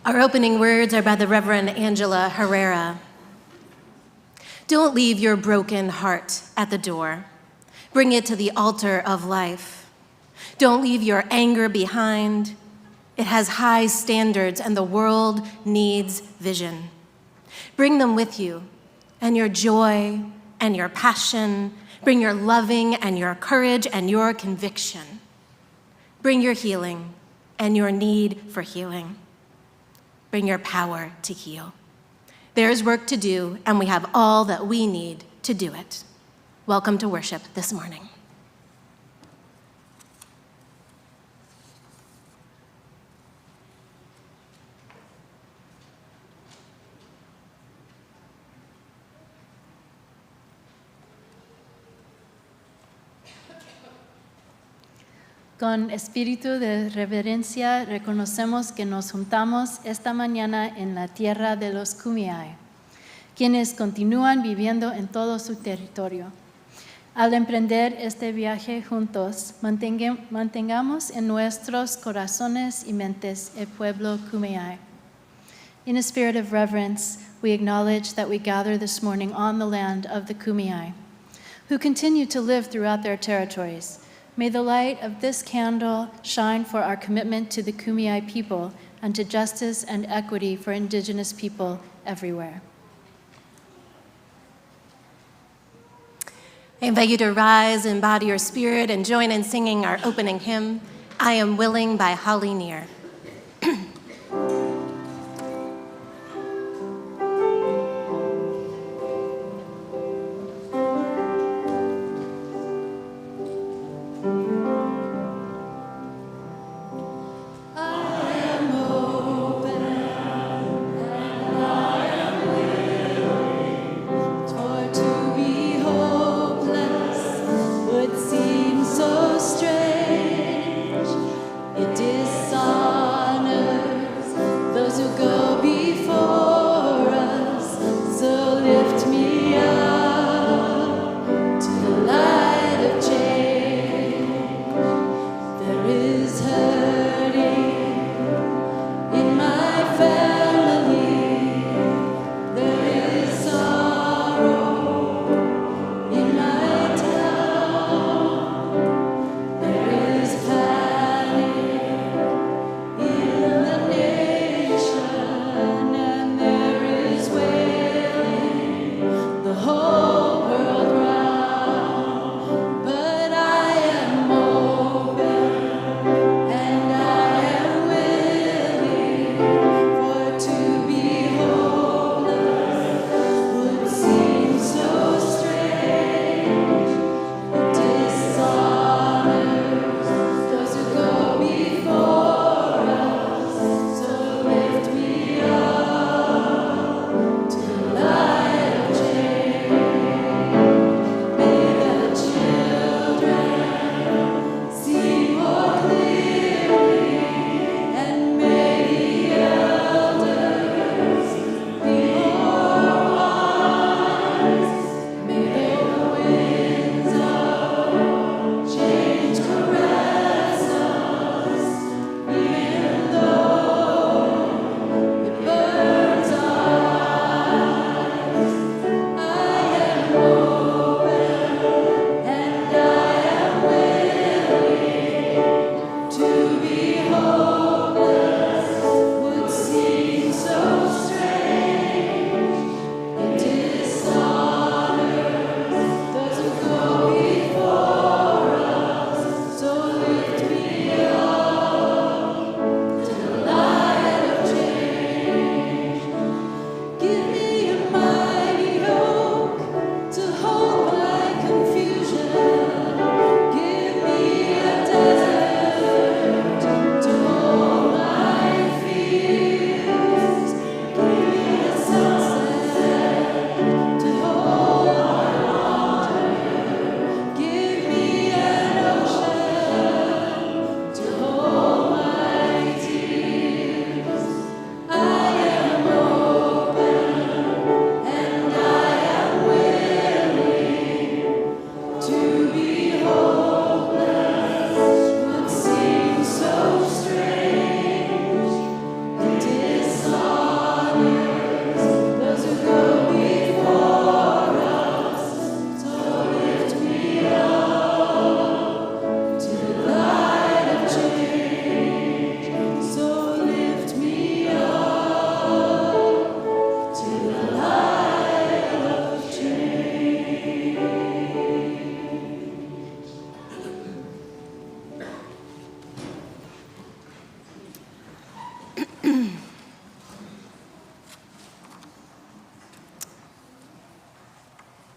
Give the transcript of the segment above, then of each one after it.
Our opening words are by the Reverend Angela Herrera. Don't leave your broken heart at the door. Bring it to the altar of life. Don't leave your anger behind. It has high standards and the world needs vision. Bring them with you, and your joy and your passion. Bring your loving and your courage and your conviction. Bring your healing and your need for healing. Bring your power to heal. There's work to do, and we have all that we need to do it. Welcome to worship this morning. Con espíritu de reverencia reconocemos que nos juntamos esta mañana en la tierra de los Kumeyaay, quienes continúan viviendo en todo su territorio. Al emprender este viaje juntos, mantengamos en nuestros corazones y mentes el pueblo Kumeyaay. In a spirit of reverence, we acknowledge that we gather this morning on the land of the Kumeyaay, who continue to live throughout their territories. May the light of this candle shine for our commitment to the Kumeyaay people and to justice and equity for Indigenous people everywhere. I invite you to rise, embody your spirit, and join in singing our opening hymn, I Am Willing by Holly Near. It is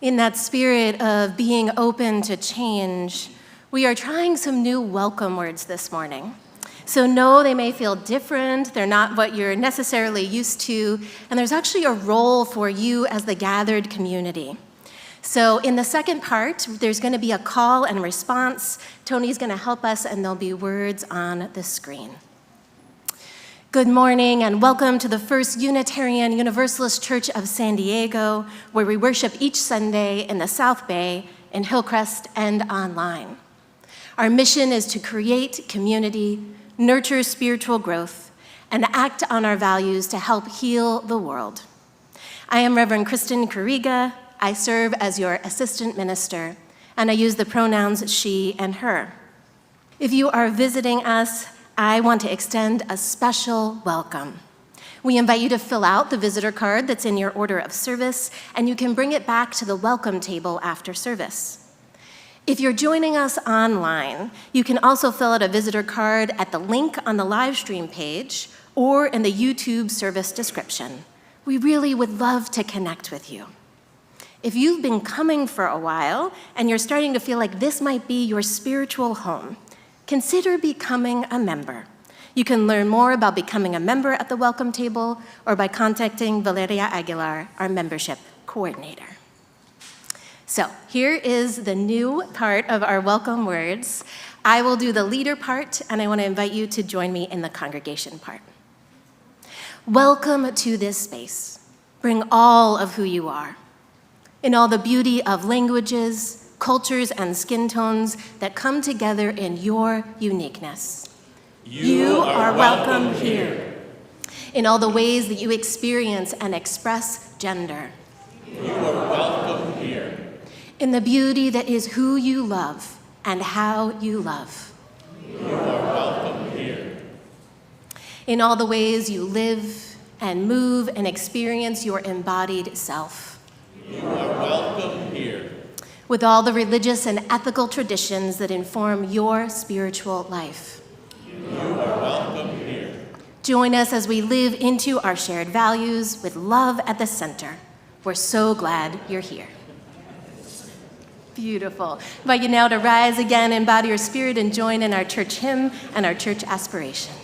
In that spirit of being open to change, we are trying some new welcome words this morning. So no, they may feel different, they're not what you're necessarily used to, and there's actually a role for you as the gathered community. So in the second part, there's going to be a call and response. Tony's going to help us, and there'll be words on the screen. Good morning, and welcome to the First Unitarian Universalist Church of San Diego, where we worship each Sunday in the South Bay, in Hillcrest, and online. Our mission is to create community, nurture spiritual growth, and act on our values to help heal the world. I am Reverend Kristen Kuriga. I serve as your assistant minister, and I use the pronouns she and her. If you are visiting us, I want to extend a special welcome. We invite you to fill out the visitor card that's in your order of service, and you can bring it back to the welcome table after service. If you're joining us online, you can also fill out a visitor card at the link on the live stream page or in the YouTube service description. We really would love to connect with you. If you've been coming for a while and you're starting to feel like this might be your spiritual home, consider becoming a member. You can learn more about becoming a member at the welcome table or by contacting Valeria Aguilar, our membership coordinator. So here is the new part of our welcome words. I will do the leader part, and I want to invite you to join me in the congregation part. Welcome to this space. Bring all of who you are, in all the beauty of languages, cultures, and skin tones that come together in your uniqueness. You are welcome here. In all the ways that you experience and express gender. You are welcome here. In the beauty that is who you love and how you love. You are welcome here. In all the ways you live and move and experience your embodied self. You are welcome here. With all the religious and ethical traditions that inform your spiritual life. You are welcome here. Join us as we live into our shared values with love at the center. We're so glad you're here. Beautiful. I invite you now to rise again, embody your spirit, and join in our church hymn and our church aspiration.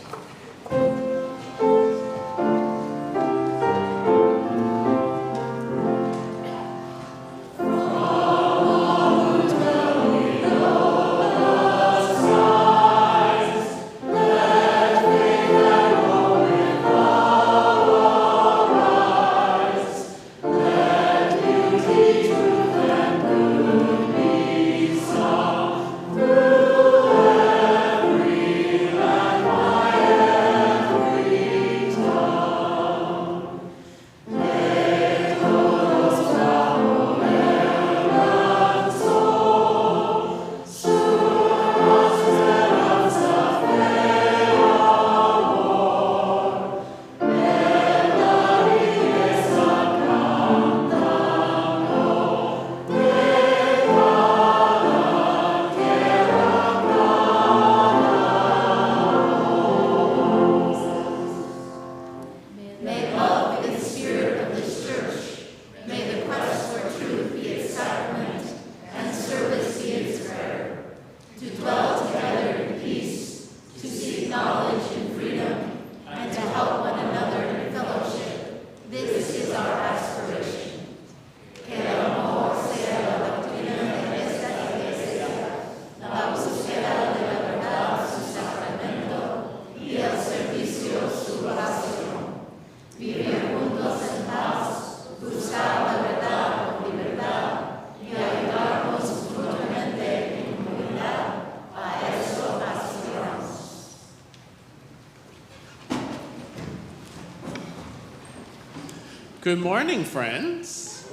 Good morning, friends.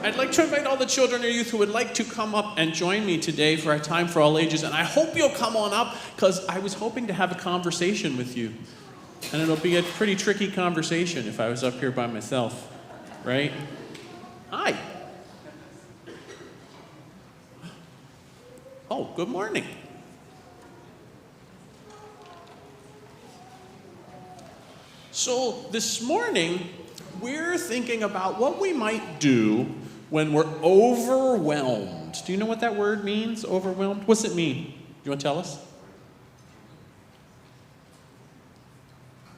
I'd like to invite all the children or youth who would like to come up and join me today for our Time for All Ages. And I hope you'll come on up, because I was hoping to have a conversation with you. And it'll be a pretty tricky conversation if I was up here by myself, right? Hi. Oh, good morning. So this morning, we're thinking about what we might do when we're overwhelmed. Do you know what that word means, overwhelmed? What's it mean? Do you want to tell us?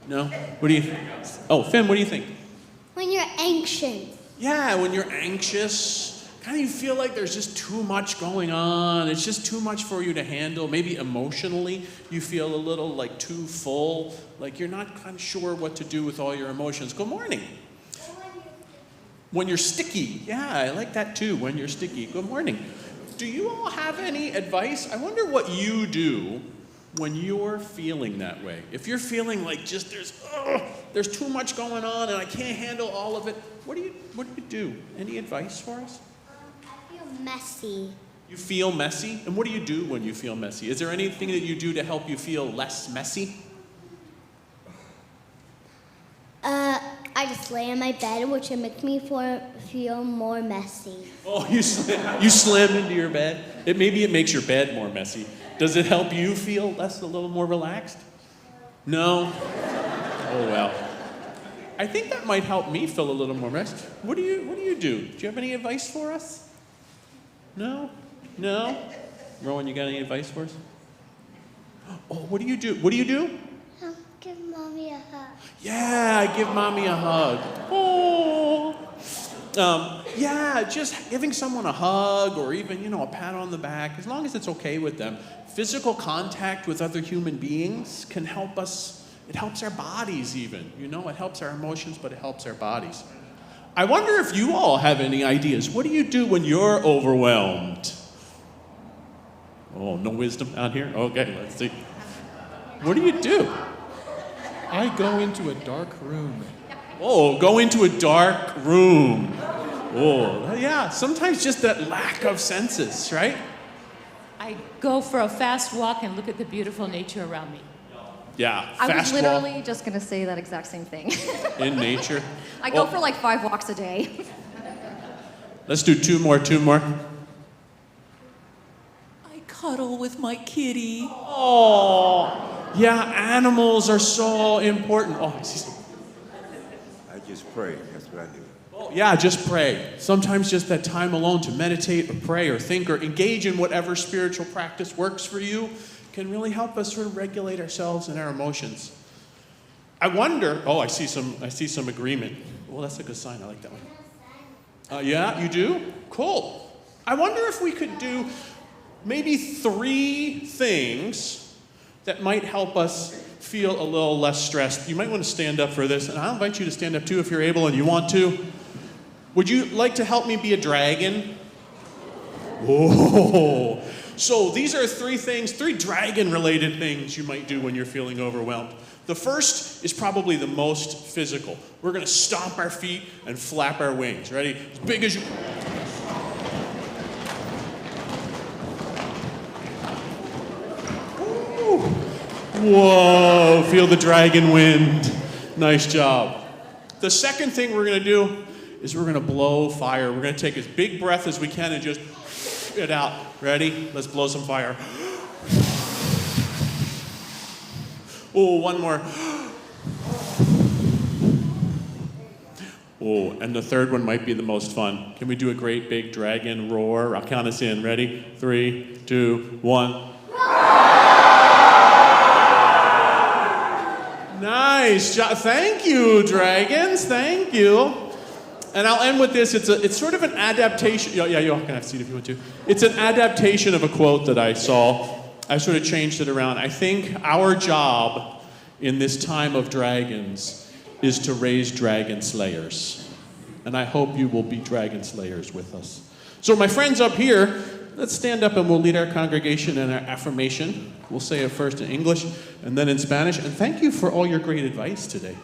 No? What do you think? Oh, Finn, what do you think? When you're anxious. Yeah, when you're anxious, kind of you feel like there's just too much going on. It's just too much for you to handle. Maybe emotionally, you feel a little like too full, like you're not kind of sure what to do with all your emotions. Good morning. When you're sticky. Yeah, I like that too, when you're sticky. Good morning. Do you all have any advice? I wonder what you do when you're feeling that way. If you're feeling like just there's too much going on and I can't handle all of it, what do you do? Any advice for us? I feel messy. You feel messy? And what do you do when you feel messy? Is there anything that you do to help you feel less messy? I just lay in my bed, which makes me feel more messy. Oh, you slammed into your bed? Maybe it makes your bed more messy. Does it help you feel a little more relaxed? No? Oh, well. I think that might help me feel a little more messy. What do you do? Do you have any advice for us? No? No? Rowan, you got any advice for us? Oh, what do you do? What do you do? I'll give Mommy a hug. Yeah, give Mommy a hug. Oh. Yeah, just giving someone a hug or even, a pat on the back, as long as it's okay with them. Physical contact with other human beings can help us. It helps our bodies even. It helps our emotions, but it helps our bodies. I wonder if you all have any ideas. What do you do when you're overwhelmed? Oh, no wisdom out here? Okay, let's see. What do you do? I go into a dark room. Oh, go into a dark room. Oh, yeah, sometimes just that lack of senses, right? I go for a fast walk and look at the beautiful nature around me. Yeah, I was fast literally just going to say that exact same thing. walk in nature. I go for like 5 walks a day. Let's do two more. I cuddle with my kitty. Oh, yeah, animals are so important. Oh, I see something. I just pray. That's what I do. Oh, yeah, just pray. Sometimes just that time alone to meditate or pray or think or engage in whatever spiritual practice works for you can really help us sort of regulate ourselves and our emotions. I wonder, I see some agreement. Well, that's a good sign. I like that one. Yeah, you do? Cool. I wonder if we could do maybe 3 things that might help us feel a little less stressed. You might want to stand up for this, and I'll invite you to stand up too if you're able and you want to. Would you like to help me be a dragon? Oh, so these are 3 dragon-related things you might do when you're feeling overwhelmed. The first is probably the most physical. We're going to stomp our feet and flap our wings. Ready? As big as you... Whoa, feel the dragon wind. Nice job. The second thing we're going to do is we're going to blow fire. We're going to take as big breath as we can and just it out. Ready? Let's blow some fire. Oh, one more. Oh, and the third one might be the most fun. Can we do a great big dragon roar? I'll count us in. Ready? 3, 2, 1. Nice job. Thank you, dragons. Thank you. And I'll end with this. It's sort of an adaptation. Yeah, you all can have a seat if you want to. It's an adaptation of a quote that I saw. I sort of changed it around. I think our job in this time of dragons is to raise dragon slayers. And I hope you will be dragon slayers with us. So my friends up here, let's stand up and we'll lead our congregation in our affirmation. We'll say it first in English and then in Spanish. And thank you for all your great advice today.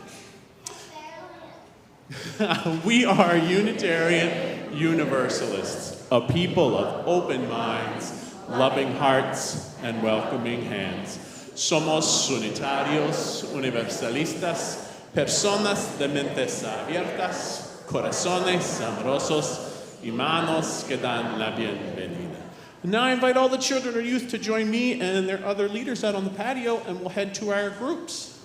We are Unitarian Universalists, a people of open minds, loving hearts, and welcoming hands. Somos unitarios, universalistas, personas de mentes abiertas, corazones amorosos, y manos que dan la bienvenida. Now I invite all the children or youth to join me and their other leaders out on the patio, and we'll head to our groups.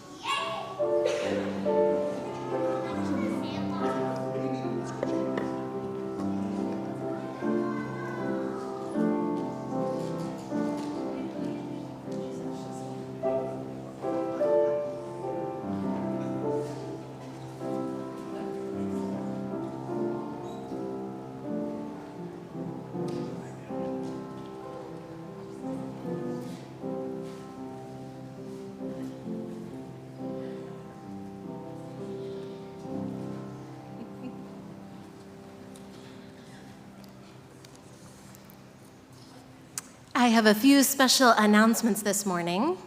I have a few special announcements this morning.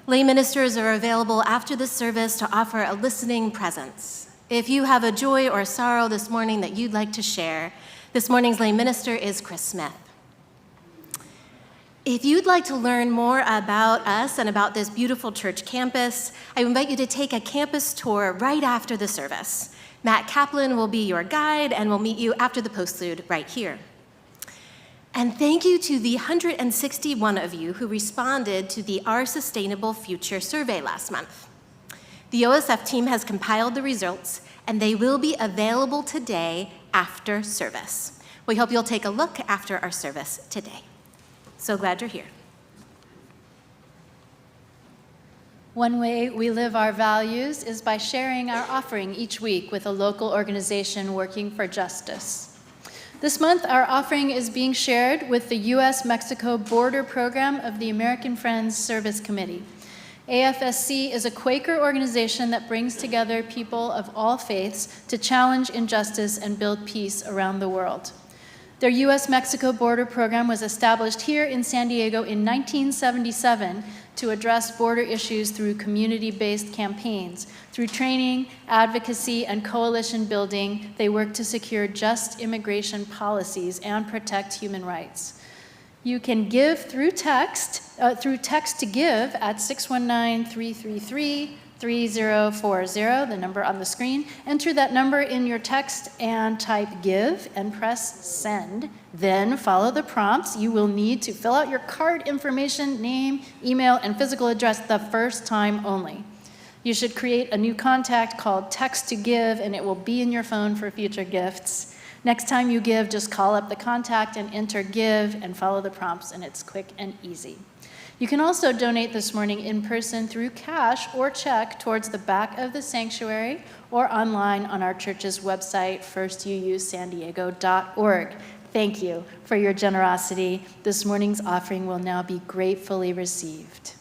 Lay ministers are available after the service to offer a listening presence. If you have a joy or sorrow this morning that you'd like to share, this morning's lay minister is Chris Smith. If you'd like to learn more about us and about this beautiful church campus, I invite you to take a campus tour right after the service. Matt Kaplan will be your guide and will meet you after the postlude right here. And thank you to the 161 of you who responded to the Our Sustainable Future survey last month. The OSF team has compiled the results, and they will be available today after service. We hope you'll take a look after our service today. So glad you're here. One way we live our values is by sharing our offering each week with a local organization working for justice. This month, our offering is being shared with the U.S.-Mexico Border Program of the American Friends Service Committee. AFSC is a Quaker organization that brings together people of all faiths to challenge injustice and build peace around the world. Their U.S.-Mexico border program was established here in San Diego in 1977 to address border issues through community-based campaigns. Through training, advocacy, and coalition building, they work to secure just immigration policies and protect human rights. You can give through text to give at 619-333-3040, the number on the screen. Enter that number in your text and type give and press send. Then follow the prompts. You will need to fill out your card information, name, email, and physical address the first time only. You should create a new contact called text to give, and it will be in your phone for future gifts. Next time you give, just call up the contact and enter give and follow the prompts, and it's quick and easy. You can also donate this morning in person through cash or check towards the back of the sanctuary or online on our church's website, firstuusandiego.org. Thank you for your generosity. This morning's offering will now be gratefully received.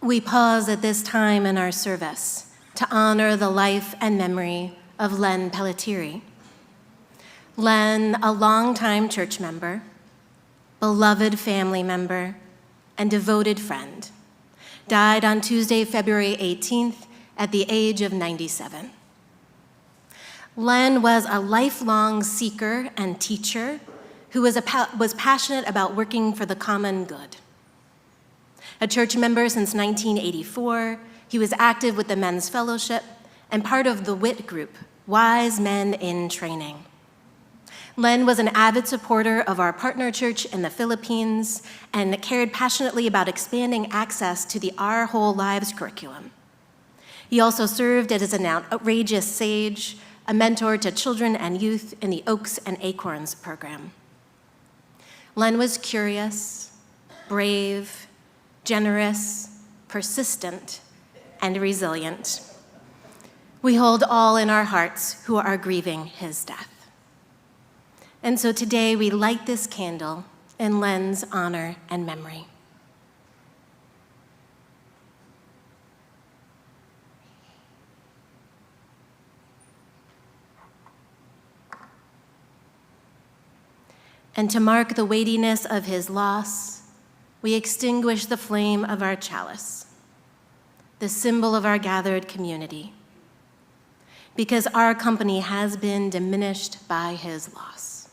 We pause at this time in our service to honor the life and memory of Len Pelletieri. Len, a longtime church member, beloved family member, and devoted friend, died on Tuesday, February 18th at the age of 97. Len was a lifelong seeker and teacher who was passionate about working for the common good. A church member since 1984, he was active with the Men's Fellowship and part of the WIT group, Wise Men in Training. Len was an avid supporter of our partner church in the Philippines and cared passionately about expanding access to the Our Whole Lives curriculum. He also served as an outrageous sage, a mentor to children and youth in the Oaks and Acorns program. Len was curious, brave, generous, persistent, and resilient. We hold all in our hearts who are grieving his death. And so today we light this candle in Len's honor and memory. And to mark the weightiness of his loss, we extinguish the flame of our chalice, the symbol of our gathered community, because our company has been diminished by his loss.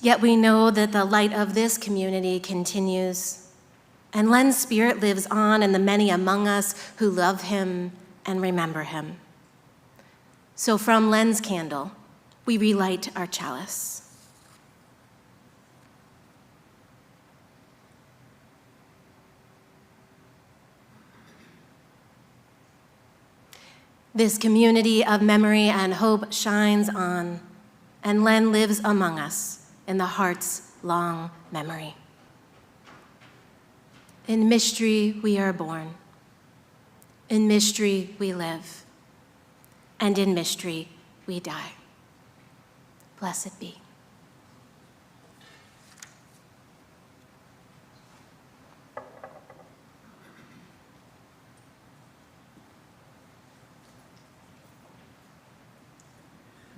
Yet we know that the light of this community continues, and Len's spirit lives on in the many among us who love him and remember him. So from Len's candle, we relight our chalice. This community of memory and hope shines on, and Len lives among us in the heart's long memory. In mystery we are born, in mystery we live, and in mystery we die. Blessed be.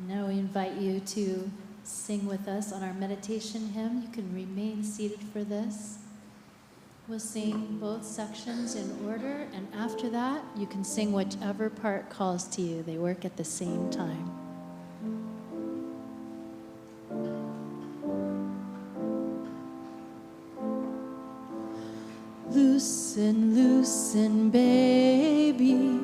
Now we invite you to sing with us on our meditation hymn. You can remain seated for this. We'll sing both sections in order, and after that, you can sing whichever part calls to you. They work at the same time. Loosen, loosen, baby,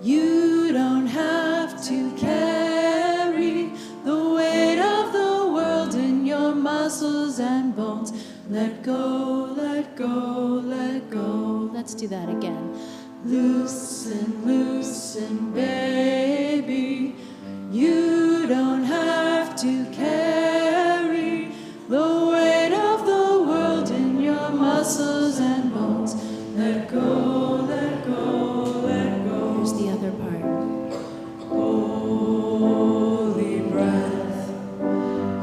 you don't have to carry the weight of the world in your muscles and bones. Let go, let go, let go. Let's do that again. Loosen, loosen, baby, you don't have to carry the weight of the world in your muscles and bones. Let go, let go, let go. Here's the other part. Holy breath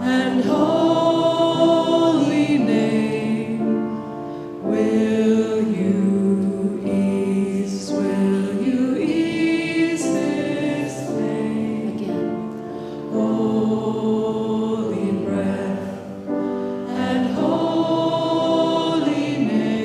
and holy name, will you ease this pain? Again. Holy breath and holy name.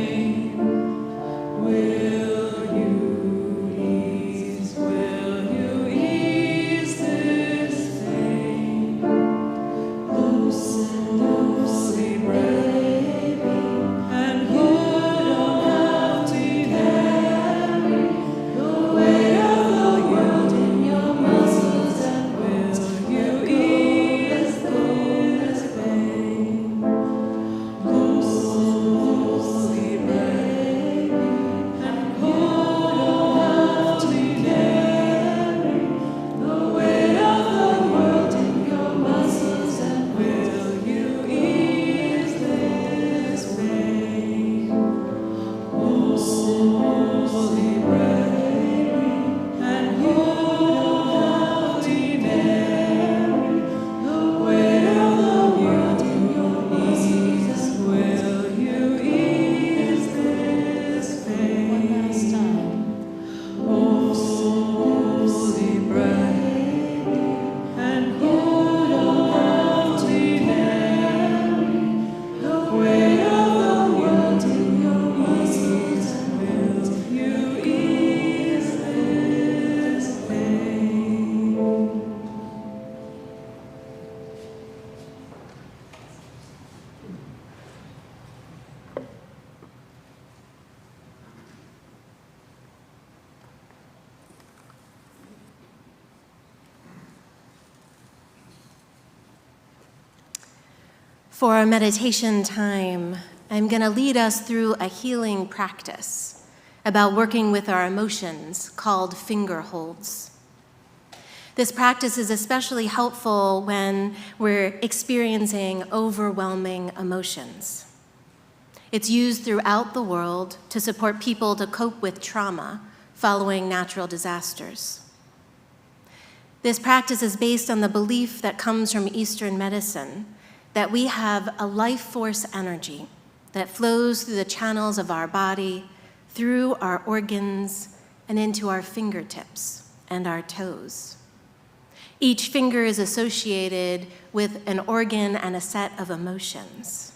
For our meditation time, I'm going to lead us through a healing practice about working with our emotions called finger holds. This practice is especially helpful when we're experiencing overwhelming emotions. It's used throughout the world to support people to cope with trauma following natural disasters. This practice is based on the belief that comes from Eastern medicine that we have a life force energy that flows through the channels of our body, through our organs, and into our fingertips and our toes. Each finger is associated with an organ and a set of emotions.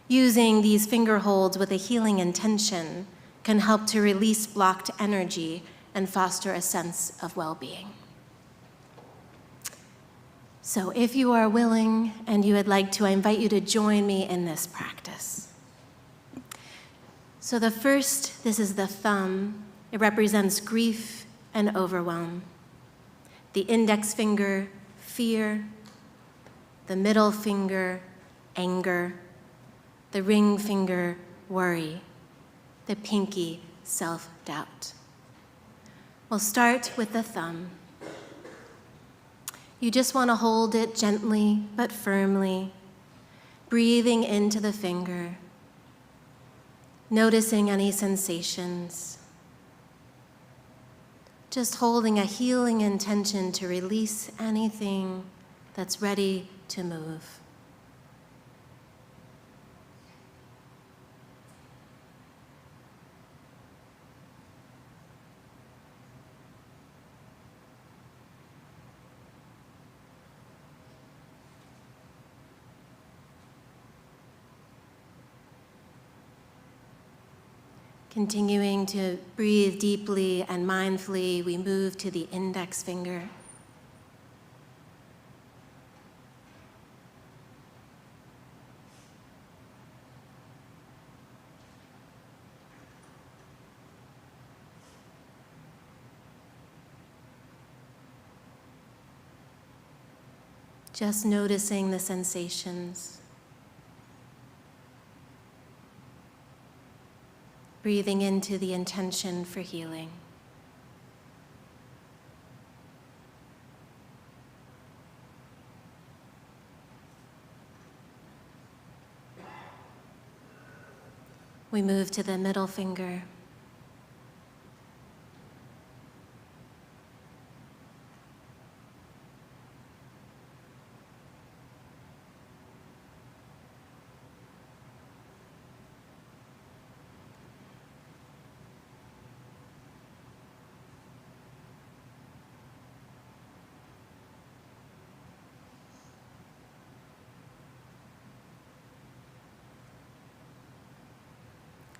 Using these finger holds with a healing intention can help to release blocked energy and foster a sense of well-being. So if you are willing and you would like to, I invite you to join me in this practice. So the first, this is the thumb. It represents grief and overwhelm. The index finger, fear. The middle finger, anger. The ring finger, worry. The pinky, self-doubt. We'll start with the thumb. You just want to hold it gently but firmly, breathing into the finger, noticing any sensations, just holding a healing intention to release anything that's ready to move. Continuing to breathe deeply and mindfully, we move to the index finger. Just noticing the sensations. Breathing into the intention for healing. We move to the middle finger.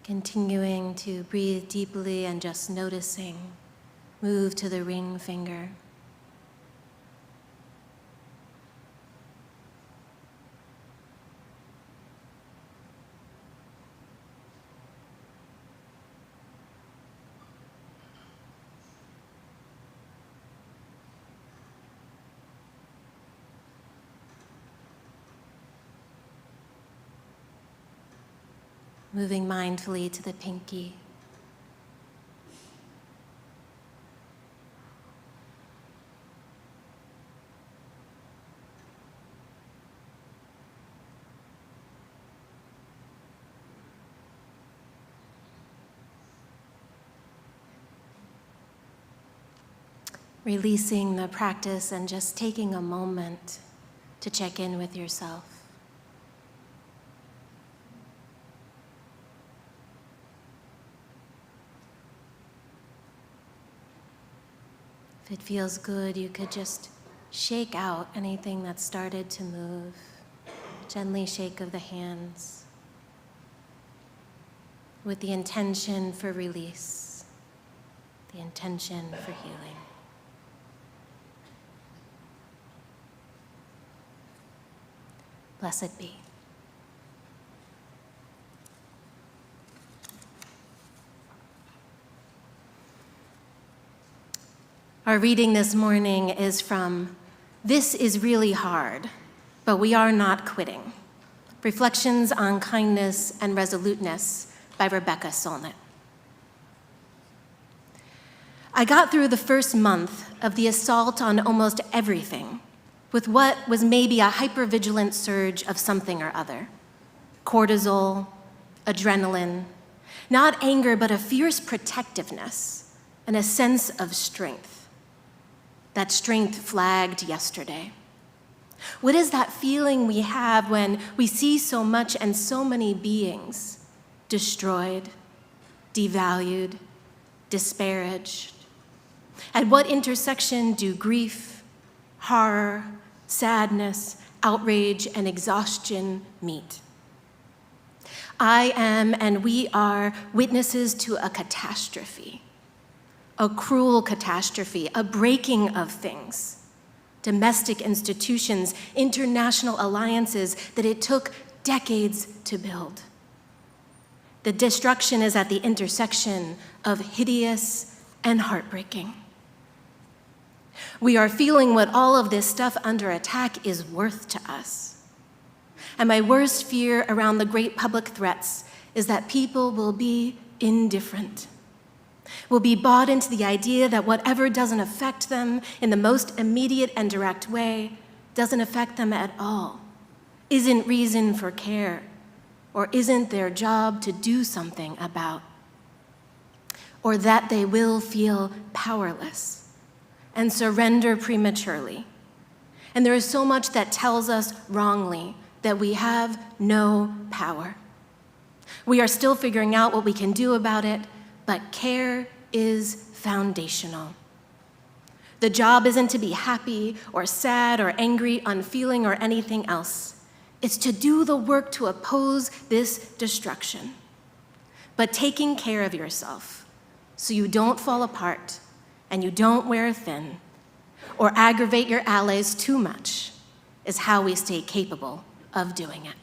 Continuing to breathe deeply and just noticing, move to the ring finger. Moving mindfully to the pinky. Releasing the practice and just taking a moment to check in with yourself. If it feels good, you could just shake out anything that started to move. Gently shake of the hands with the intention for release, the intention for healing. Blessed be. Our reading this morning is from This is Really Hard, but We Are Not Quitting, Reflections on Kindness and Resoluteness by Rebecca Solnit. I got through the first month of the assault on almost everything with what was maybe a hypervigilant surge of something or other. Cortisol, adrenaline, not anger, but a fierce protectiveness and a sense of strength. That strength flagged yesterday. What is that feeling we have when we see so much and so many beings destroyed, devalued, disparaged? At what intersection do grief, horror, sadness, outrage, and exhaustion meet? I am and we are witnesses to a catastrophe, a cruel catastrophe, a breaking of things. Domestic institutions, international alliances that it took decades to build. The destruction is at the intersection of hideous and heartbreaking. We are feeling what all of this stuff under attack is worth to us. And my worst fear around the great public threats is that people will be indifferent, will be bought into the idea that whatever doesn't affect them in the most immediate and direct way doesn't affect them at all, isn't reason for care, or isn't their job to do something about, or that they will feel powerless and surrender prematurely. And there is so much that tells us wrongly that we have no power. We are still figuring out what we can do about it, but care is foundational. The job isn't to be happy or sad or angry, unfeeling, or anything else. It's to do the work to oppose this destruction. But taking care of yourself so you don't fall apart and you don't wear thin or aggravate your allies too much is how we stay capable of doing it.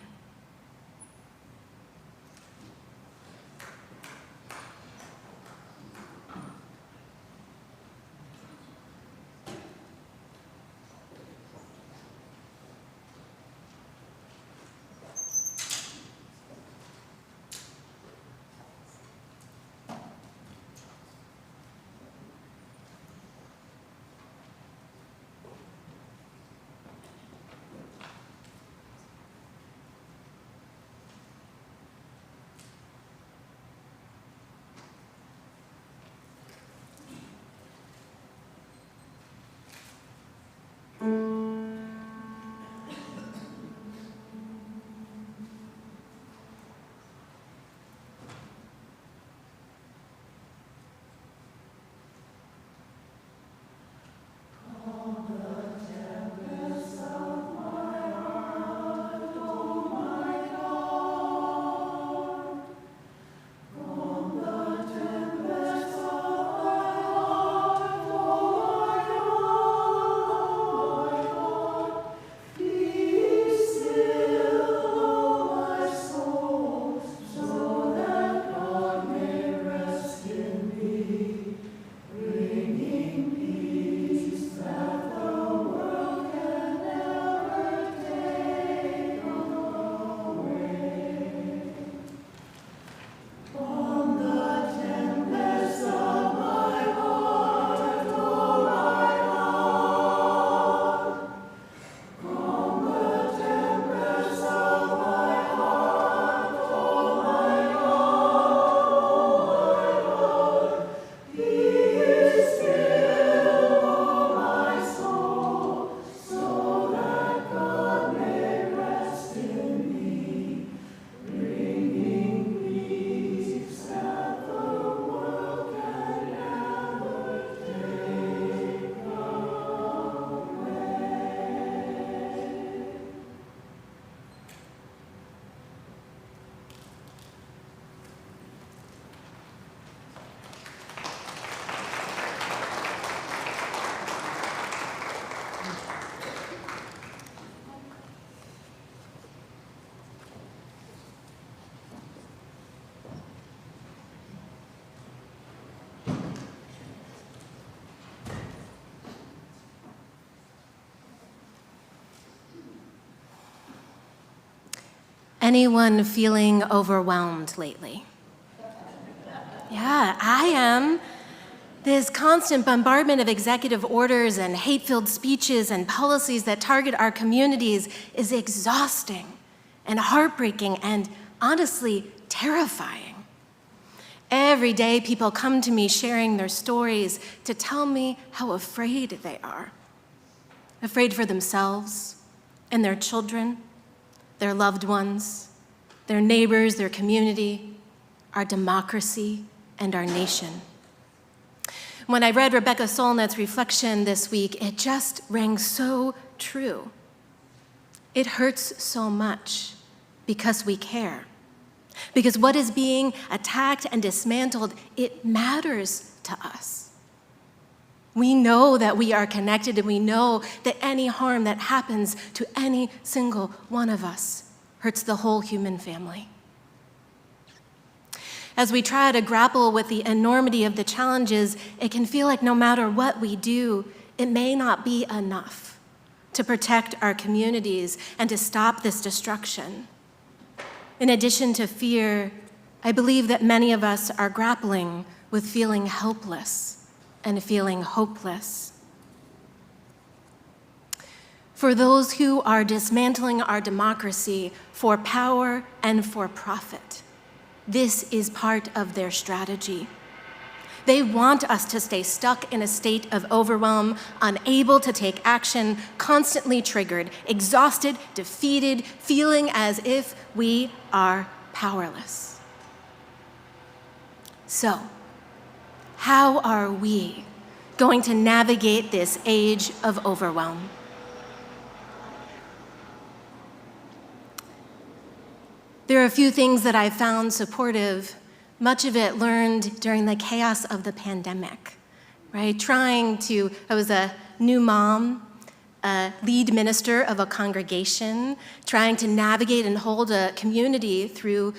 Anyone feeling overwhelmed lately? Yeah, I am. This constant bombardment of executive orders and hate-filled speeches and policies that target our communities is exhausting and heartbreaking and honestly terrifying. Every day people come to me sharing their stories to tell me how afraid they are. Afraid for themselves and their children, their loved ones, their neighbors, their community, our democracy, and our nation. When I read Rebecca Solnit's reflection this week, it just rang so true. It hurts so much because we care. Because what is being attacked and dismantled, it matters to us. We know that we are connected, and we know that any harm that happens to any single one of us hurts the whole human family. As we try to grapple with the enormity of the challenges, it can feel like no matter what we do, it may not be enough to protect our communities and to stop this destruction. In addition to fear, I believe that many of us are grappling with feeling helpless and feeling hopeless. For those who are dismantling our democracy for power and for profit, this is part of their strategy. They want us to stay stuck in a state of overwhelm, unable to take action, constantly triggered, exhausted, defeated, feeling as if we are powerless. So, how are we going to navigate this age of overwhelm? There are a few things that I've found supportive, much of it learned during the chaos of the pandemic, right? I was a new mom, a lead minister of a congregation, trying to navigate and hold a community through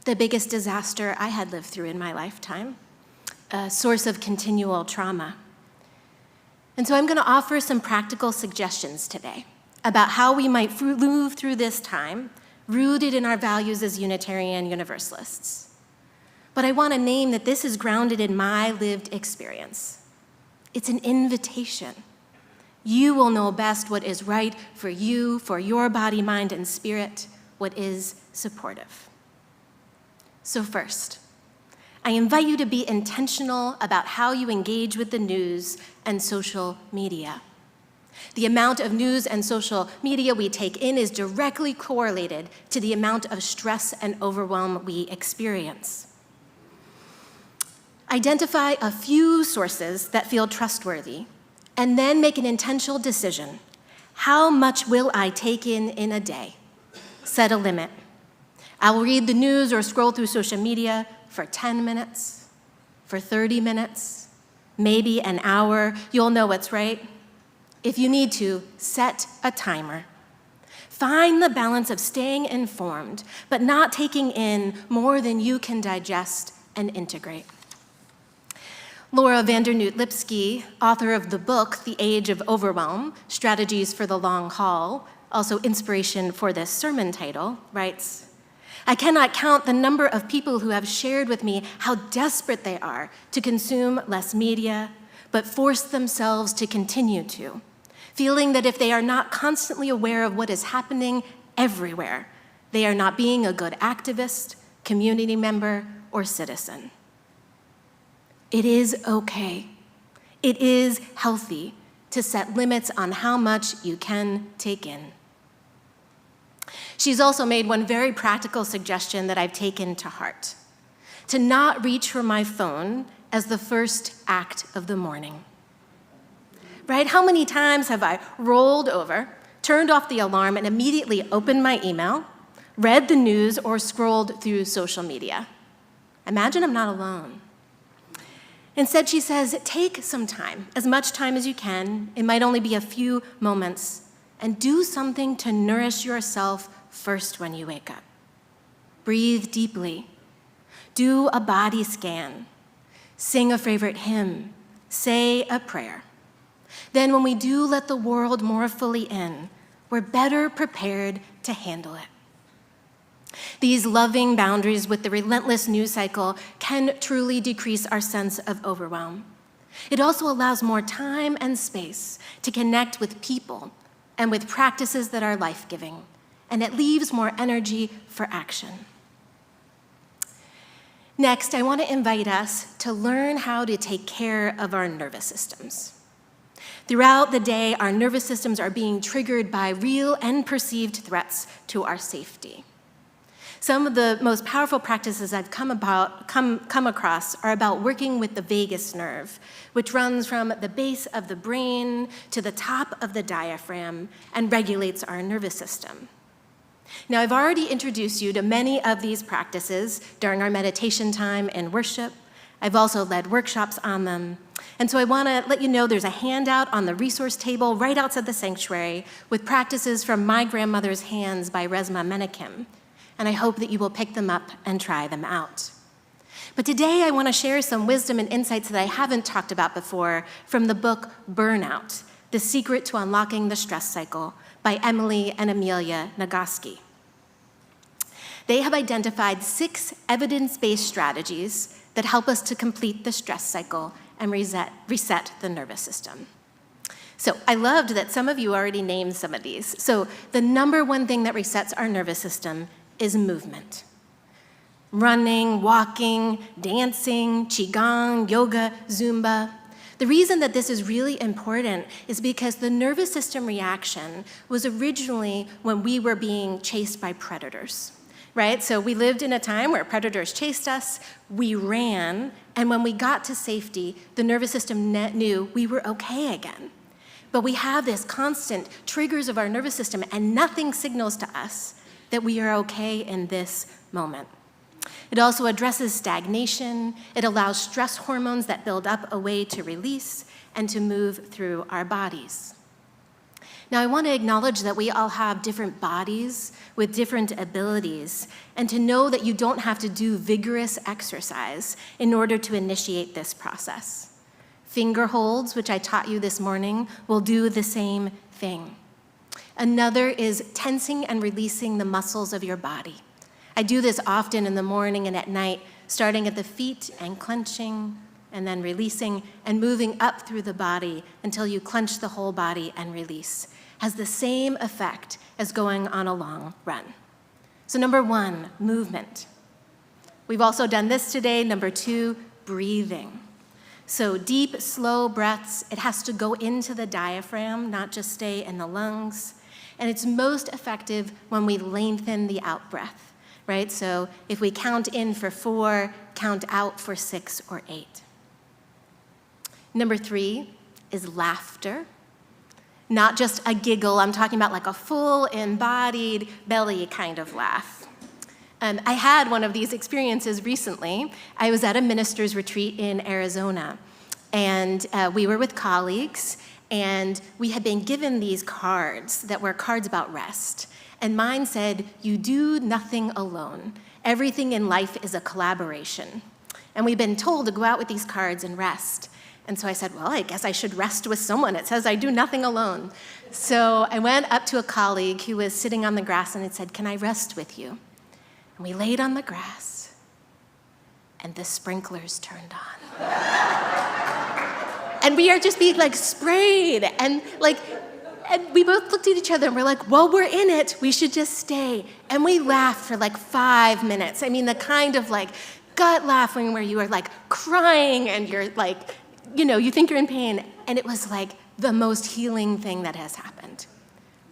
the biggest disaster I had lived through in my lifetime, a source of continual trauma. And so I'm going to offer some practical suggestions today about how we might move through this time, rooted in our values as Unitarian Universalists. But I want to name that this is grounded in my lived experience. It's an invitation. You will know best what is right for you, for your body, mind, and spirit, what is supportive. So first, I invite you to be intentional about how you engage with the news and social media. The amount of news and social media we take in is directly correlated to the amount of stress and overwhelm we experience. Identify a few sources that feel trustworthy, and then make an intentional decision. How much will I take in a day? Set a limit. I will read the news or scroll through social media for 10 minutes, for 30 minutes, maybe an hour. You'll know what's right. If you need to, set a timer. Find the balance of staying informed, but not taking in more than you can digest and integrate. Laura Vandernoot-Lipsky, author of the book, The Age of Overwhelm, Strategies for the Long Haul, also inspiration for this sermon title, writes, I cannot count the number of people who have shared with me how desperate they are to consume less media, but force themselves to continue to, feeling that if they are not constantly aware of what is happening everywhere, they are not being a good activist, community member, or citizen. It is okay. It is healthy to set limits on how much you can take in. She's also made one very practical suggestion that I've taken to heart: to not reach for my phone as the first act of the morning. Right? How many times have I rolled over, turned off the alarm, and immediately opened my email, read the news, or scrolled through social media? Imagine I'm not alone. Instead, she says, take some time, as much time as you can. It might only be a few moments, and do something to nourish yourself first when you wake up. Breathe deeply. Do a body scan. Sing a favorite hymn. Say a prayer. Then when we do let the world more fully in, we're better prepared to handle it. These loving boundaries with the relentless news cycle can truly decrease our sense of overwhelm. It also allows more time and space to connect with people and with practices that are life-giving, and it leaves more energy for action. Next, I want to invite us to learn how to take care of our nervous systems. Throughout the day, our nervous systems are being triggered by real and perceived threats to our safety. Some of the most powerful practices I've come across are about working with the vagus nerve, which runs from the base of the brain to the top of the diaphragm and regulates our nervous system. Now, I've already introduced you to many of these practices during our meditation time and worship. I've also led workshops on them. And so I want to let you know there's a handout on the resource table right outside the sanctuary with practices from My Grandmother's Hands by Resmaa Menakem. And I hope that you will pick them up and try them out. But today I want to share some wisdom and insights that I haven't talked about before from the book Burnout, The Secret to Unlocking the Stress Cycle by Emily and Amelia Nagoski. They have identified 6 evidence-based strategies that help us to complete the stress cycle and reset the nervous system. So I loved that some of you already named some of these. So the number one thing that resets our nervous system is movement. Running, walking, dancing, qigong, yoga, Zumba. The reason that this is really important is because the nervous system reaction was originally when we were being chased by predators, right? So we lived in a time where predators chased us, we ran, and when we got to safety, the nervous system knew we were okay again. But we have this constant triggers of our nervous system, and nothing signals to us that we are okay in this moment. It also addresses stagnation. It allows stress hormones that build up a way to release and to move through our bodies. Now, I want to acknowledge that we all have different bodies with different abilities, and to know that you don't have to do vigorous exercise in order to initiate this process. Finger holds, which I taught you this morning, will do the same thing. Another is tensing and releasing the muscles of your body. I do this often in the morning and at night, starting at the feet and clenching, and then releasing and moving up through the body until you clench the whole body and release. Has the same effect as going on a long run. So number 1, movement. We've also done this today. Number 2, breathing. So deep, slow breaths. It has to go into the diaphragm, not just stay in the lungs. And it's most effective when we lengthen the out breath. Right? So if we count in for 4, count out for 6 or 8. Number 3 is laughter. Not just a giggle, I'm talking about like a full embodied belly kind of laugh. I had one of these experiences recently. I was at a minister's retreat in Arizona, and we were with colleagues, and we had been given these cards that were cards about rest. And mine said, "You do nothing alone. Everything in life is a collaboration." And we've been told to go out with these cards and rest. And so I said, well, I guess I should rest with someone. It says I do nothing alone. So I went up to a colleague who was sitting on the grass and it said, "Can I rest with you?" And we laid on the grass, and the sprinklers turned on. And we are just being like sprayed, and we both looked at each other and we're like, well, we're in it, we should just stay. And we laughed for like 5 minutes. I mean, the kind of like gut laughing where you are like crying and you're like, you think you're in pain. And it was like the most healing thing that has happened.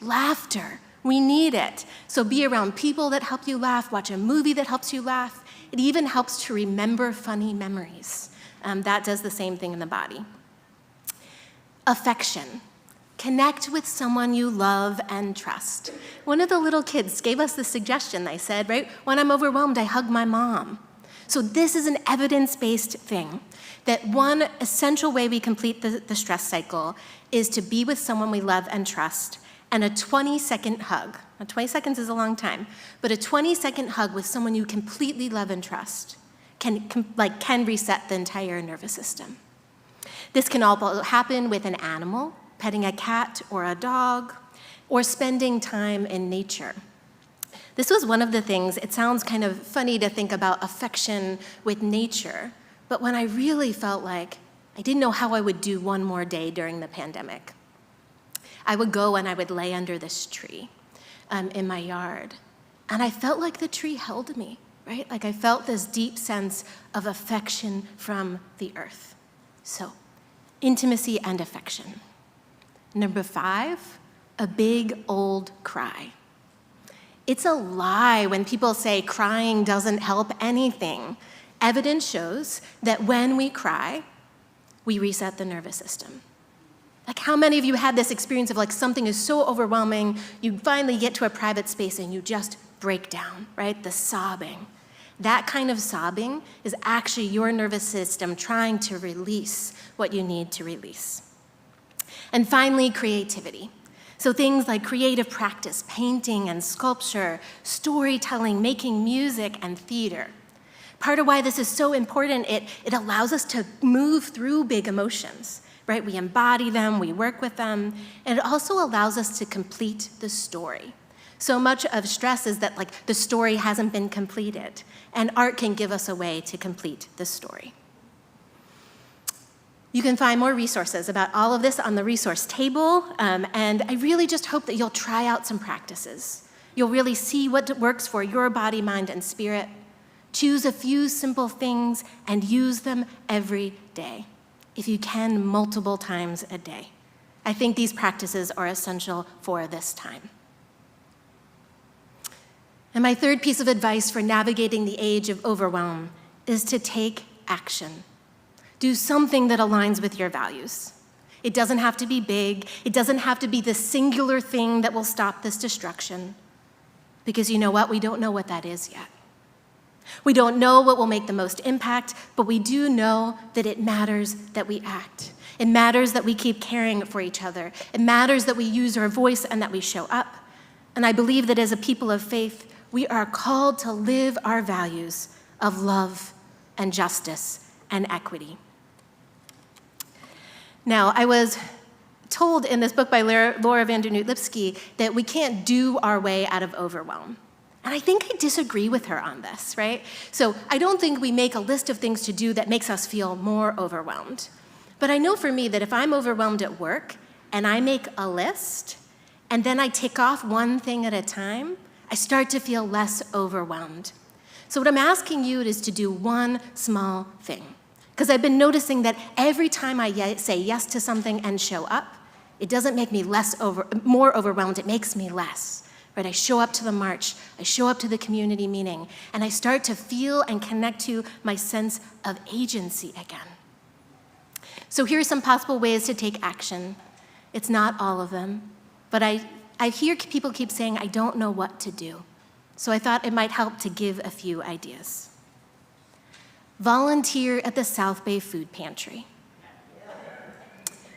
Laughter, we need it. So be around people that help you laugh, watch a movie that helps you laugh. It even helps to remember funny memories. That does the same thing in the body. Affection. Connect with someone you love and trust. One of the little kids gave us the suggestion, they said, right? When I'm overwhelmed, I hug my mom. So this is an evidence-based thing, that one essential way we complete the stress cycle is to be with someone we love and trust, and a 20-second hug. Now, 20 seconds is a long time, but a 20-second hug with someone you completely love and trust can reset the entire nervous system. This can also happen with an animal, petting a cat or a dog, or spending time in nature. This was one of the things, it sounds kind of funny to think about affection with nature, but when I really felt like I didn't know how I would do one more day during the pandemic, I would go and I would lay under this tree in my yard. And I felt like the tree held me, right? Like I felt this deep sense of affection from the earth. So, intimacy and affection. Number 5, a big old cry. It's a lie when people say crying doesn't help anything. Evidence shows that when we cry, we reset the nervous system. Like how many of you had this experience of like something is so overwhelming, you finally get to a private space and you just break down, right? The sobbing. That kind of sobbing is actually your nervous system trying to release what you need to release. And finally, creativity. So things like creative practice, painting and sculpture, storytelling, making music, and theater. Part of why this is so important, it allows us to move through big emotions, right? We embody them, we work with them, and it also allows us to complete the story. So much of stress is that like the story hasn't been completed, and art can give us a way to complete the story. You can find more resources about all of this on the resource table, and I really just hope that you'll try out some practices. You'll really see what works for your body, mind, and spirit. Choose a few simple things and use them every day, if you can, multiple times a day. I think these practices are essential for this time. And my third piece of advice for navigating the age of overwhelm is to take action. Do something that aligns with your values. It doesn't have to be big. It doesn't have to be the singular thing that will stop this destruction. Because you know what? We don't know what that is yet. We don't know what will make the most impact, but we do know that it matters that we act. It matters that we keep caring for each other. It matters that we use our voice and that we show up. And I believe that as a people of faith, we are called to live our values of love and justice and equity. Now, I was told in this book by Laura Vandernoot Lipsky that we can't do our way out of overwhelm. And I think I disagree with her on this, right? So I don't think we make a list of things to do that makes us feel more overwhelmed. But I know for me that if I'm overwhelmed at work and I make a list and then I tick off one thing at a time, I start to feel less overwhelmed. So what I'm asking you is to do one small thing. Because I've been noticing that every time I say yes to something and show up, it doesn't make me more overwhelmed, it makes me less. Right? I show up to the march, I show up to the community meeting, and I start to feel and connect to my sense of agency again. So here are some possible ways to take action. It's not all of them, but I hear people keep saying, I don't know what to do. So I thought it might help to give a few ideas. Volunteer at the South Bay Food Pantry.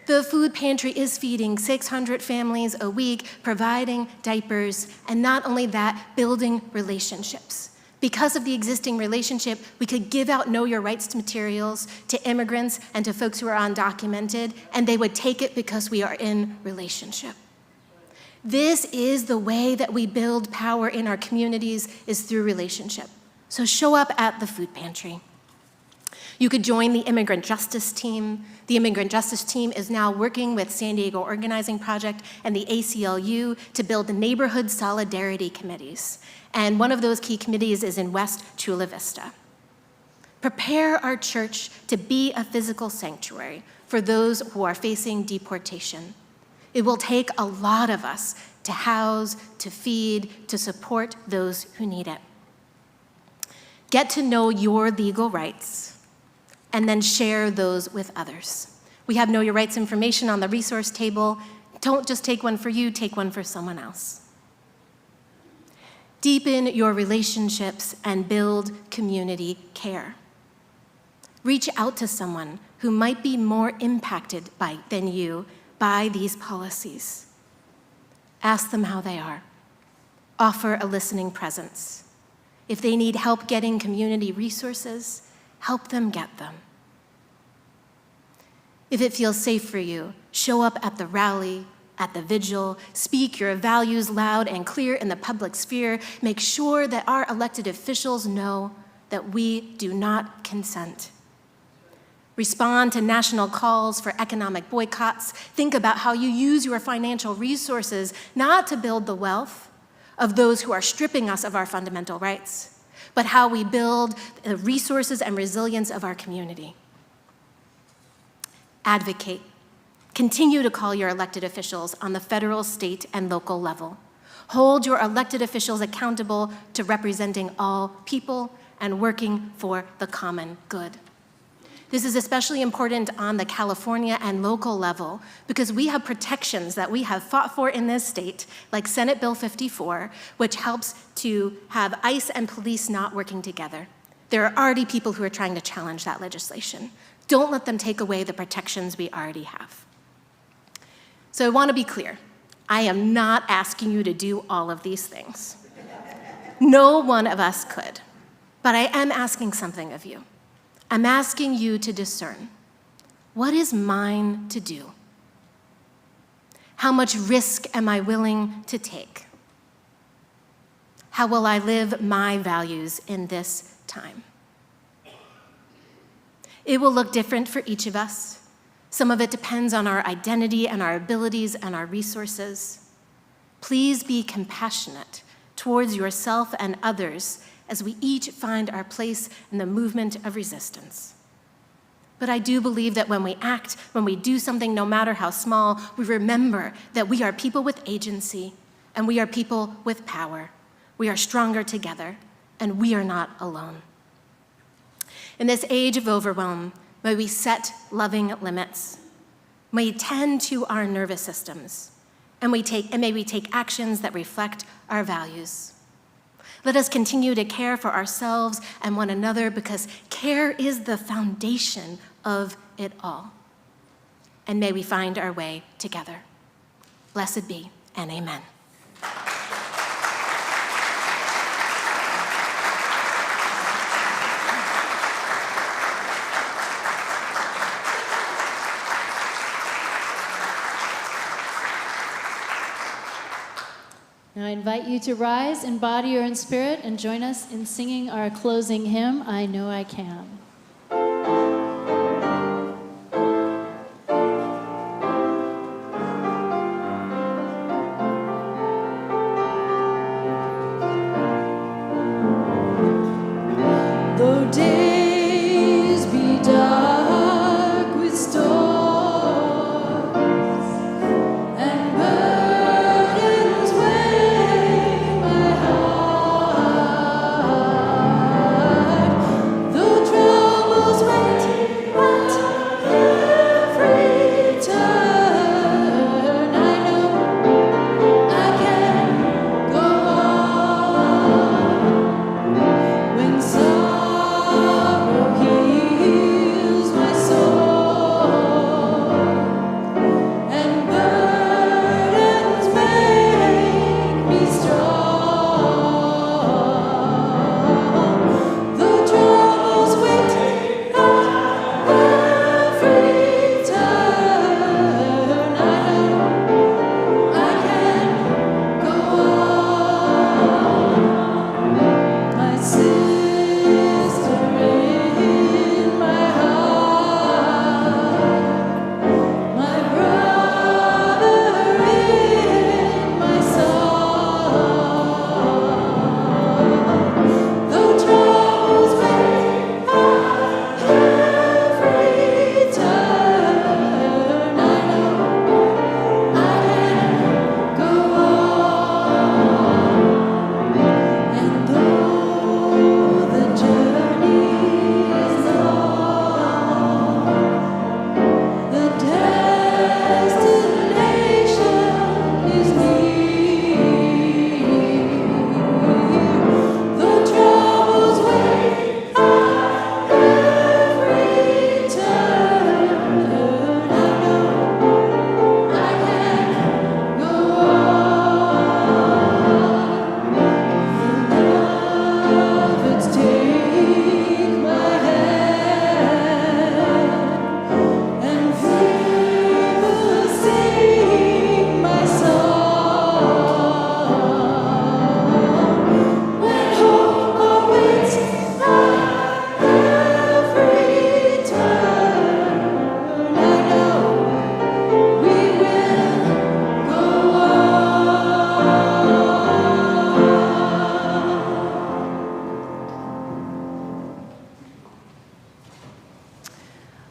The food pantry is feeding 600 families a week, providing diapers, and not only that, building relationships. Because of the existing relationship, we could give out Know Your Rights materials to immigrants and to folks who are undocumented, and they would take it because we are in relationship. This is the way that we build power in our communities, is through relationship. So show up at the food pantry. You could join the Immigrant Justice Team. The Immigrant Justice Team is now working with San Diego Organizing Project and the ACLU to build the neighborhood solidarity committees. And one of those key committees is in West Chula Vista. Prepare our church to be a physical sanctuary for those who are facing deportation. It will take a lot of us to house, to feed, to support those who need it. Get to know your legal rights, and then share those with others. We have Know Your Rights information on the resource table. Don't just take one for you, take one for someone else. Deepen your relationships and build community care. Reach out to someone who might be more impacted than you by these policies. Ask them how they are. Offer a listening presence. If they need help getting community resources, help them get them. If it feels safe for you, show up at the rally, at the vigil, speak your values loud and clear in the public sphere, make sure that our elected officials know that we do not consent. Respond to national calls for economic boycotts. Think about how you use your financial resources not to build the wealth of those who are stripping us of our fundamental rights, but how we build the resources and resilience of our community. Advocate. Continue to call your elected officials on the federal, state, and local level. Hold your elected officials accountable to representing all people and working for the common good. This is especially important on the California and local level because we have protections that we have fought for in this state, like Senate Bill 54, which helps to have ICE and police not working together. There are already people who are trying to challenge that legislation. Don't let them take away the protections we already have. So I want to be clear. I am not asking you to do all of these things. No one of us could. But I am asking something of you. I'm asking you to discern. What is mine to do? How much risk am I willing to take? How will I live my values in this time? It will look different for each of us. Some of it depends on our identity and our abilities and our resources. Please be compassionate towards yourself and others as we each find our place in the movement of resistance. But I do believe that when we act, when we do something, no matter how small, we remember that we are people with agency and we are people with power. We are stronger together and we are not alone. In this age of overwhelm, may we set loving limits. May we tend to our nervous systems, and may we take actions that reflect our values. Let us continue to care for ourselves and one another because care is the foundation of it all. And may we find our way together. Blessed be, and amen. Now I invite you to rise in body or in spirit and join us in singing our closing hymn, I Know I Can. Though days be dark with storms and burdens weigh my heart, though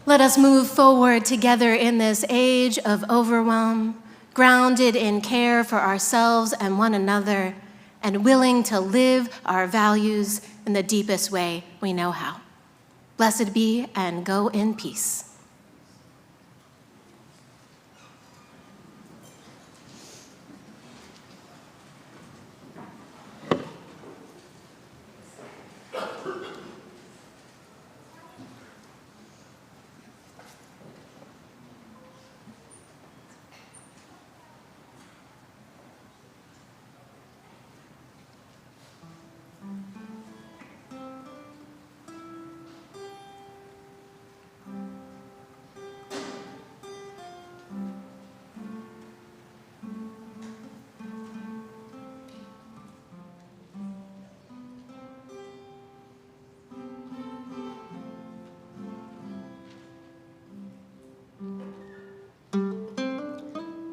Let us move forward together in this age of overwhelm, grounded in care for ourselves and one another, and willing to live our values in the deepest way we know how. Blessed be, and go in peace.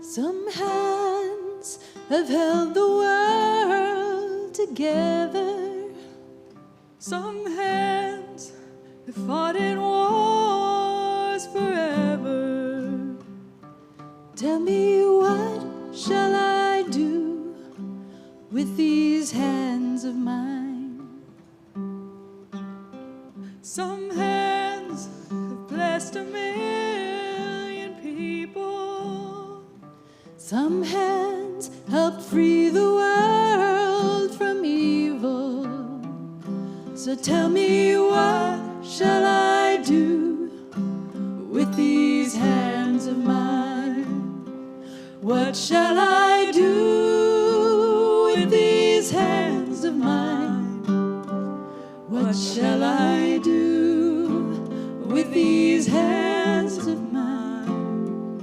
Some hands have held the world together. Some hands have fought in wars forever. Tell me, what shall I do with these hands of mine? Some hands have blessed a million people. Some hands helped free the world from evil. So tell me, what shall I do with these hands of mine? What shall I do with these hands of mine? What shall I do with these hands of mine?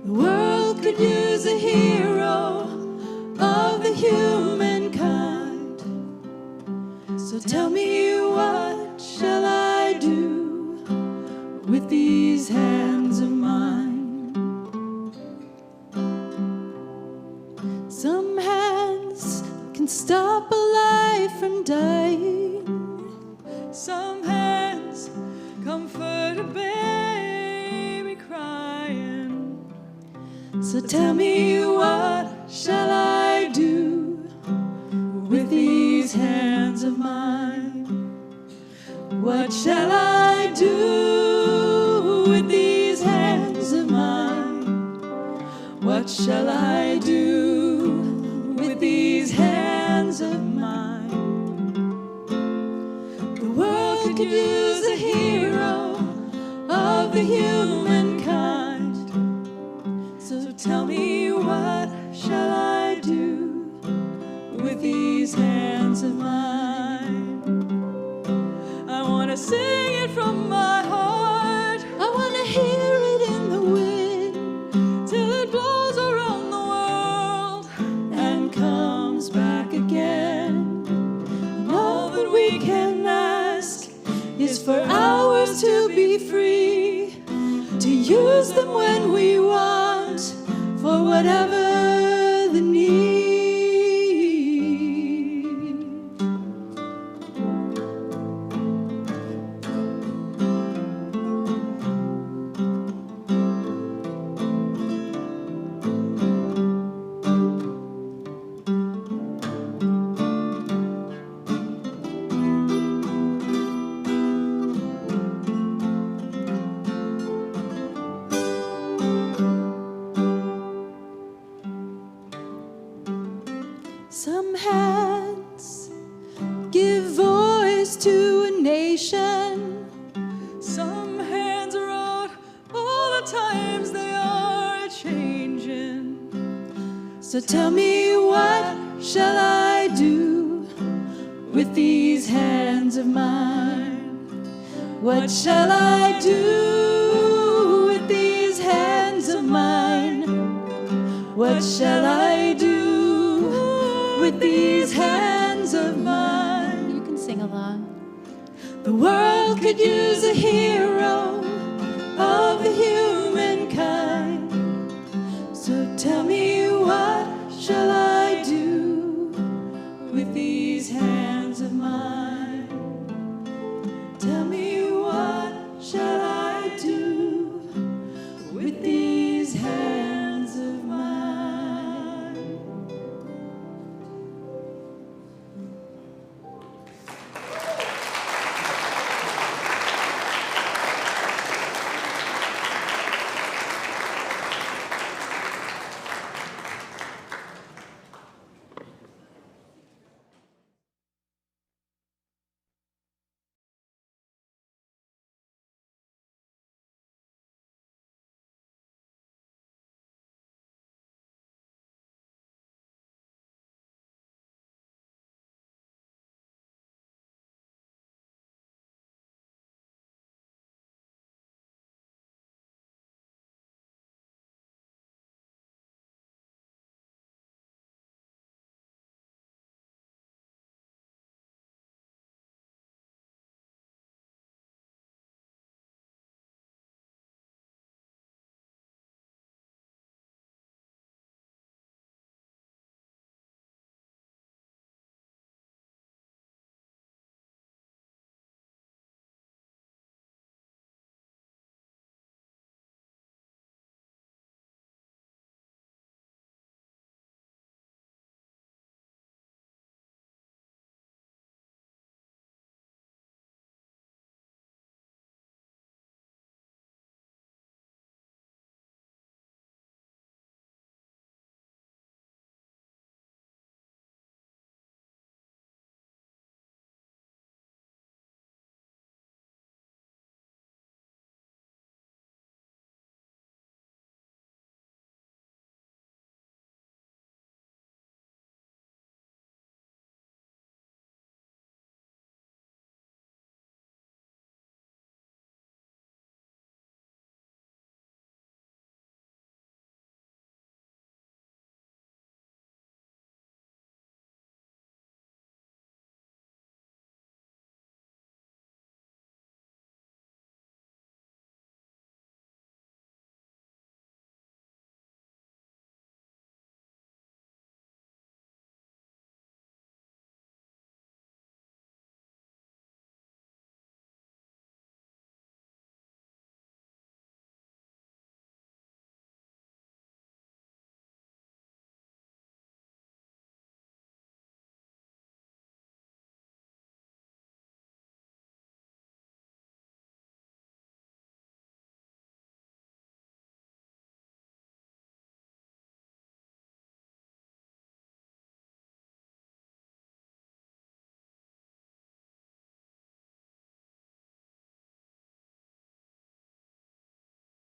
The world could use a hero of the humankind. So tell me, what shall I do with these hands of mine? Some hands can stop a life from dying. Some hands comfort a baby crying. So tell me, what shall I do with these hands of mine? What shall I do with these hands of mine? What shall I do with these hands of mine? The world could use a hero of the humankind. So tell me, what shall I do with these hands of mine? I want to sing it from my heart. I want to hear it in the wind till it blows around the world and comes back again. And all that we can ask is for hours to be free, to use them when we want, for whatever the need. Some hands give voice to a nation. Some hands wrote all the times they are changing. So tell me, what shall I do with these hands of mine? What shall I do with these hands of mine? What shall I do with these hands of mine? You can sing along. The world could use a hero of the humankind. So tell me, what shall I do with these hands of mine?